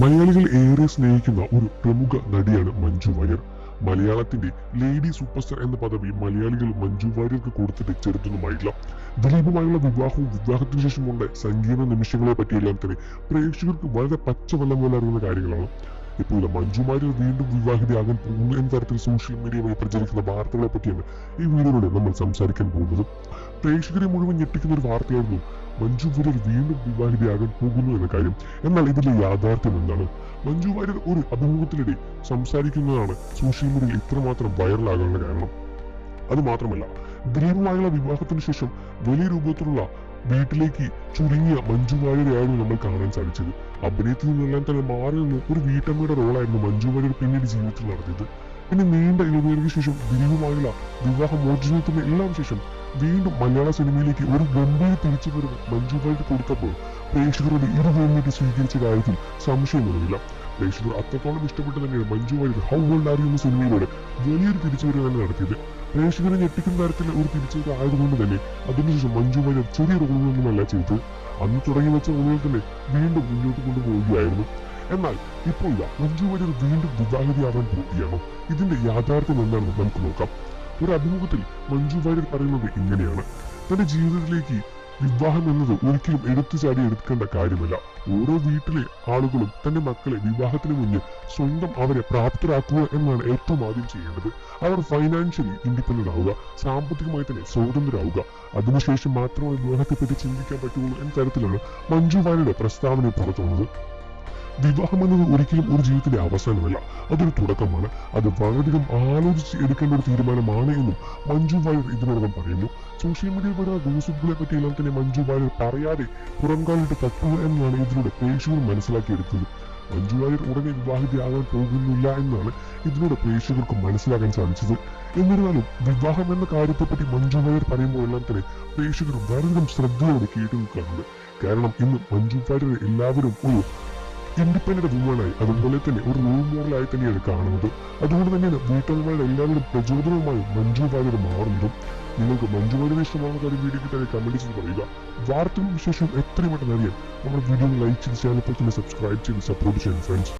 മലയാളികൾ ഏറെ സ്നേഹിക്കുന്ന ഒരു പ്രമുഖ നടിയാണ് മഞ്ജു വാര്യർ. മലയാളത്തിന്റെ ലേഡി സൂപ്പർ സ്റ്റാർ എന്ന പദവി മലയാളികൾ മഞ്ജു വാര്യർക്ക് കൊടുത്തിട്ട് ചെറുതൊന്നുമായില്ല. ദിലീപുമായുള്ള വിവാഹവും വിവാഹത്തിന് ശേഷമുള്ള സങ്കീർണ നിമിഷങ്ങളെ പറ്റിയെല്ലാം തന്നെ പ്രേക്ഷകർക്ക് വളരെ പച്ചവെള്ളം പോലെ അറിയുന്ന കാര്യങ്ങളാണ്. ഇപ്പോൾ മഞ്ജു വാര്യർ വീണ്ടും വിവാഹിതയാകാൻ പോകുന്നു എന്ന തരത്തിൽ സോഷ്യൽ മീഡിയ വഴി പ്രചരിക്കുന്ന വാർത്തകളെ പറ്റിയാണ് ഈ വീഡിയോയിലൂടെ നമ്മൾ സംസാരിക്കാൻ പോകുന്നത്. പ്രേക്ഷകരെ മുഴുവൻ ഞെട്ടിക്കുന്ന ഒരു വാർത്തയായിരുന്നു മഞ്ജു വാര്യർ വീണ്ടും വിവാഹിതയാകാൻ പോകുന്നു എന്ന കാര്യം. എന്നാൽ ഇതിലെ യാഥാർത്ഥ്യം എന്താണ്? മഞ്ജു വാര്യർ ഒരു അഭിമുഖത്തിനിടെ സംസാരിക്കുന്നതാണ് സോഷ്യൽ മീഡിയയിൽ ഇത്രമാത്രം വൈറലാകാനുള്ള കാരണം. അതുമാത്രമല്ല, ദിലീപുമായുള്ള വിവാഹത്തിന് ശേഷം വലിയ രൂപത്തിലുള്ള വീട്ടിലേക്ക് ചുരുങ്ങിയ മഞ്ജു വാര്യരെയായിരുന്നു നമ്മൾ കാണാൻ സാധിച്ചത്. അഭിനയത്തിൽ നിന്നെല്ലാം തന്നെ മാറി നിന്ന് ഒരു വീട്ടമ്മയുടെ റോളായിരുന്നു മഞ്ജു വാര്യർ പിന്നീട് ജീവിതത്തിൽ നടത്തിയത്. പിന്നെ നീണ്ട ഇടവേളയ്ക്ക് ശേഷം ദിലീപുമായുള്ള വിവാഹ മോചനത്തിന് എല്ലാം ശേഷം വീണ്ടും മലയാള സിനിമയിലേക്ക് ഒരു ഗംഭീര തിരിച്ചുവരവ് മഞ്ജു വാര്യർ കൊടുത്തപ്പോൾ പ്രേക്ഷകരുടെ ഇരുവേണ്ടി സ്വീകരിച്ച കാര്യത്തിൽ സംശയമൊന്നുമില്ല. പ്രേക്ഷകർ അത്രത്തോളം ഇഷ്ടപ്പെട്ട് തന്നെയാണ് Manju Warrier how old are you എന്ന സിനിമയിലൂടെ വലിയൊരു തിരിച്ചുവരവ് തന്നെ നടത്തിയത്. പ്രേക്ഷകരെ ഞെട്ടിക്കുന്ന തരത്തിൽ ഒരു തിരിച്ചുവരവ് ആയതുകൊണ്ട് തന്നെ അതിനുശേഷം മഞ്ജു വാര്യർ ചെറിയ റോളുകളൊന്നുമല്ല ചെയ്തത്. അന്ന് തുടങ്ങി വെച്ച റോളുകൾ തന്നെ വീണ്ടും മുന്നോട്ട് കൊണ്ടുപോവുകയായിരുന്നു. എന്നാൽ ഇപ്പോൾ മഞ്ജു വാര്യർ വീണ്ടും വിവാഹിതയാവാൻ പോവുകയാണോ? ഇതിന്റെ യാഥാർത്ഥ്യം എന്താണെന്ന് നമുക്ക് നോക്കാം. ഒരു അഭിമുഖത്തിൽ മഞ്ജു വാര്യർ പറയുന്നത് ഇങ്ങനെയാണ്: തന്റെ ജീവിതത്തിലേക്ക് വിവാഹം എന്നത് ഒരിക്കലും എടുത്തുചാടി എടുക്കേണ്ട കാര്യമല്ല. ഓരോ വീട്ടിലെ ആളുകളും തന്റെ മക്കളെ വിവാഹത്തിന് മുന്നേ സ്വന്തം അവരെ പ്രാപ്തരാക്കുക എന്നാണ് ഏറ്റവും ആദ്യം ചെയ്യേണ്ടത്. അവർ ഫൈനാൻഷ്യലി ഇൻഡിപെൻഡന്റ് ആവുക, സാമ്പത്തികമായി തന്നെ സ്വതന്ത്രരാവുക. അതിനുശേഷം മാത്രമേ വിവാഹത്തെപ്പറ്റി ചിന്തിക്കാൻ പറ്റുള്ളൂ എന്ന തരത്തിലാണ് മഞ്ജു വാര്യരുടെ പ്രസ്താവന പുറത്തുവന്നത്. വിവാഹം എന്നത് ഒരിക്കലും ഒരു ജീവിതത്തിന്റെ അവസാനമല്ല, അതൊരു തുടക്കമാണ്. അത് വളരെയധികം ആലോചിച്ച് എടുക്കേണ്ട ഒരു തീരുമാനമാണ് എന്നും മഞ്ജു വാര്യർ ഇതിനോടകം പറയുന്നു. സോഷ്യൽ മീഡിയയിൽ വരുന്ന ഗോസിപ്പുകളെ പറ്റിയെല്ലാം തന്നെ മഞ്ജു വാര്യർ പറയാതെ പുറംകാലിട്ട് തട്ടുക എന്നാണ് ഇതിലൂടെ പ്രേക്ഷകർ മനസ്സിലാക്കിയെടുത്തത്. മഞ്ജു വാര്യർ ഉടനെ വിവാഹിതയാകാൻ പോകുന്നില്ല എന്നാണ് ഇതിലൂടെ പ്രേക്ഷകർക്ക് മനസ്സിലാക്കാൻ സാധിച്ചത്. എന്നിരുന്നാലും വിവാഹം എന്ന കാര്യത്തെപ്പറ്റി മഞ്ജു വാര്യർ പറയുമ്പോഴെല്ലാം തന്നെ പ്രേക്ഷകർ വളരെയധികം ശ്രദ്ധയോടെ കേട്ടു നിൽക്കാറുണ്ട്. കാരണം ഇന്ന് മഞ്ജു വാര്യർ എല്ലാവരും ഒരു ഇൻഡിപെൻഡന്റ് വുമണായി, അതുപോലെ തന്നെ ഒരു റോൾ മോഡലായി തന്നെയാണ് കാണുന്നത്. അതുകൊണ്ട് തന്നെയാണ് വീട്ടമ്മമാരുടെ എല്ലാവരും പ്രചോദനവുമായി മഞ്ജു വാര്യർ മാറുന്നതും. നിങ്ങൾക്ക് മഞ്ജു വാര്യർ ഇഷ്ടമാകുന്ന കാര്യം വീഡിയോക്ക് തന്നെ കമന്റ് ചെയ്ത് പറയുക. വാർത്തകളും വിശേഷവും എത്രയും പെട്ടെന്ന് അറിയാൻ നമ്മുടെ വീഡിയോ ലൈക്ക് ചെയ്ത് ചാനൽ തന്നെ സബ്സ്ക്രൈബ് ചെയ്ത് സപ്പോർട്ട് ചെയ്യുന്നു ഫ്രണ്ട്സ്.